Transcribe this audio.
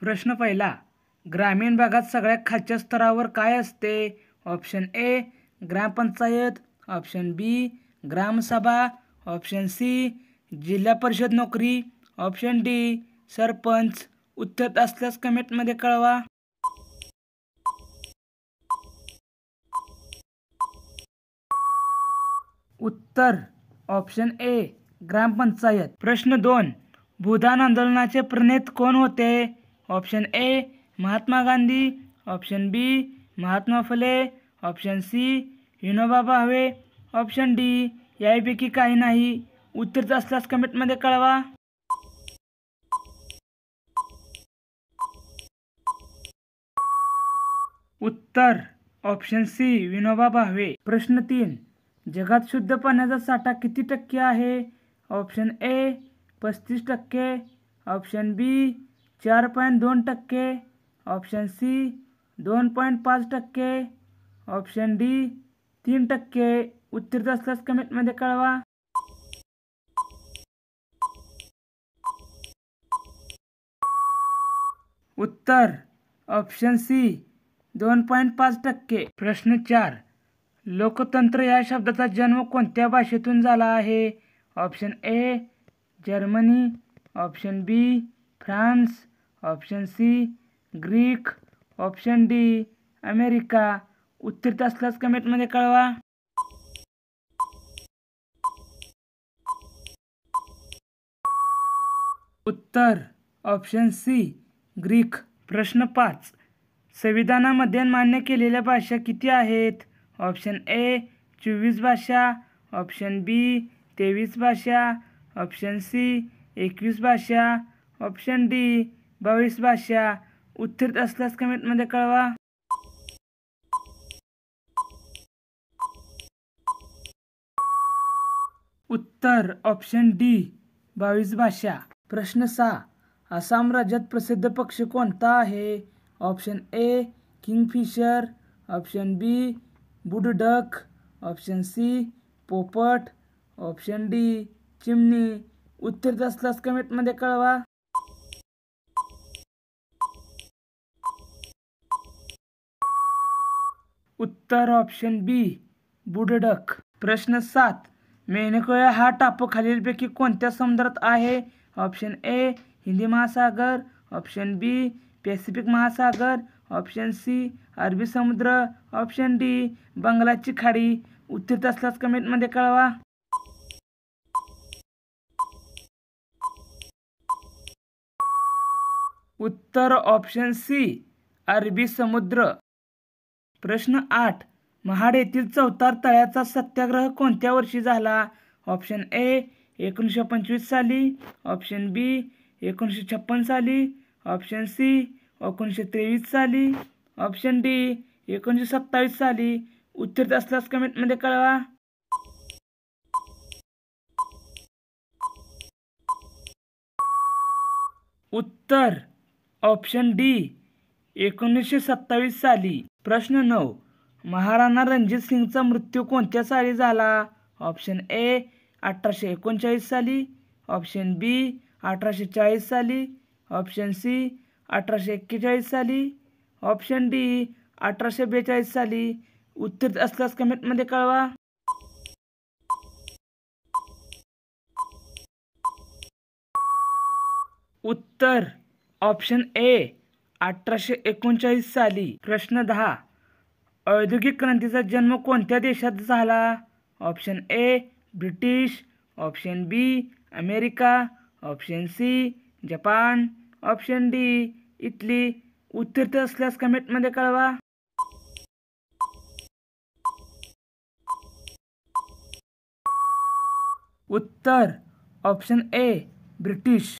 प्रश्न पहिला, ग्रामीण भागात सगळ्यात खालच्या स्तरावर काय असते? Option A gram panchayat, option B gram sabha, option C Zilla Parishad नोकरी, ऑप्शन डी सरपंच. उत्तर असल्यास कमेंटमध्ये कळवा. उत्तर ऑप्शन ए ग्रामपंचायत. प्रश्न 2, भूदान आंदोलनाचे प्रणेते कोण होते? Option A Mahatma Gandhi, option B Mahatma Phule, option C Vinoba Bhave, option D यापैकी काही नाही. उत्तर असल्यास कमेंटमध्ये कळवा. उत्तर ऑप्शन सी विनोबा भावे. प्रश्न 3, जगात शुद्ध पाण्याचा साठा किती टक्के आहे? Option A 35%, option B 4.2%, option C 2.5%, option D 3%. उत्तर असल्यास कमेंटमध्ये कळवा. उत्तर ऑप्शन सी 2.5%. प्रश्न 4, लोकतंत्र या शब्दाचा जन्म कोणत्या भाषेतून झाला आहे? Option A Germany, option B France, option C Greek, option D America. उत्तर असल्यास कमेंटमध्ये कळवा. उत्तर ऑप्शन सी ग्रीक. प्रश्न 5, संविधानामध्ये मान्य केलेल्या भाषा किती आहेत? ऑप्शन ए 24 भाषा, ऑप्शन बी 23 भाषा, ऑप्शन सी 21 भाषा, ऑप्शन डी 22 भाषा. उत्तर असल्यास कमेंटमध्ये कळवा. उत्तर ऑप्शन डी 22 भाषा. प्रश्न 6, आसाम राज्यात प्रसिद्ध पक्षी कोणता आहे? Option A kingfisher, option B wood duck, option C पोपट, ऑप्शन डी चिमणी. उत्तर असल्यास कमेंटमध्ये कळवा. उत्तर ऑप्शन बी बुडडक. प्रश्न 7, मेनकोया हा टापू खालीलपैकी कोणत्या समुद्रात आहे? ऑप्शन ए हिंदी महासागर, ऑप्शन बी पॅसिफिक महासागर, ऑप्शन सी अरबी समुद्र, ऑप्शन डी बंगालची खाडी. उत्तर असल्यास कमेंटमध्ये कळवा. उत्तर ऑप्शन सी अरबी समुद्र. प्रश्न 8, महाड येथील चौतार तळ्याचा सत्याग्रह कोणत्या वर्षी झाला? ऑप्शन ए 1925 साली, ऑप्शन बी 1956 साली, ऑप्शन सी 1923 साली, ऑप्शन डी 1927 साली. उत्तर असल्यास कमेंटमध्ये कळवा. उत्तर ऑप्शन डी 1927 साली. प्रश्न 9, महाराणा रणजित सिंगचा मृत्यू कोणत्या साली झाला? ऑप्शन ए 1839 साली, ऑप्शन बी 1840 साली, ऑप्शन सी 1841 साली, ऑप्शन डी 1842 साली. उत्तर असल्यास कमेंटमध्ये कळवा. उत्तर ऑप्शन ए 1839 साली. प्रश्न 10, औद्योगिक क्रांतीचा जन्म कोणत्या देशात झाला? Option A British, option B America, option C Japan, option D Italy. उत्तर असल्यास कमेंटमध्ये कळवा. उत्तर ऑप्शन ए ब्रिटिश.